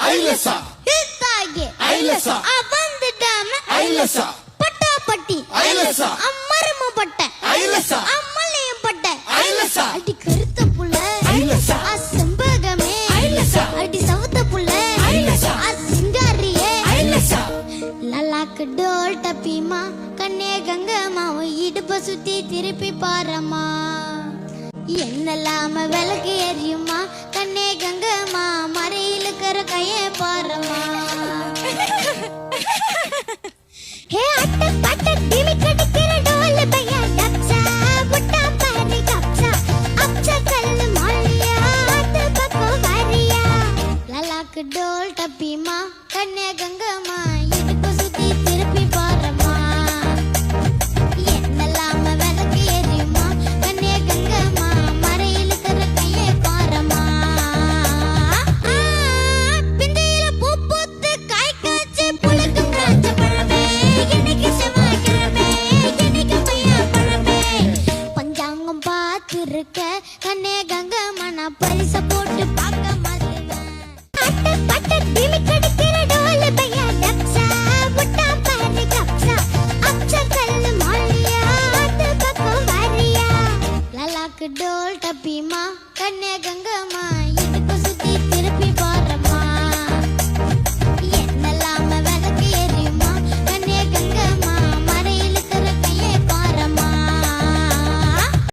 ஐலசா இத்தாகி ஐலசா வந்துட்டாம ஐலசா பட்டாப்பட்டி ஐலசா மருமப்பட்ட ஐலசா அம்மலையும் பட்ட ஐலசா அடி கருத்த புள்ள ஐலசா செம்பகமே ஐலசா அடி சவுத்த புள்ள ஐலசா சிங்காரியே ஐலசா லலாக்கு டோல் டப்பிமா கண்ணே கங்கம்மா இடுப்ப சுத்தி திருப்பி பாரம்மா என்னலாம விளக்கு எரியுமா கண்ணே கங்கம்மா மறையில கர கைய பாரம்மா ஹே அட்ட பட்ட திமி கடிக்கிற டோல் பையா டப்சா முட்டா பாரி கப்சா அப்சா கல்லு மாலியா அட்ட பக்கோ வாரியா லலாக்கு டோல் டப்பிமா கண்ணே கங்க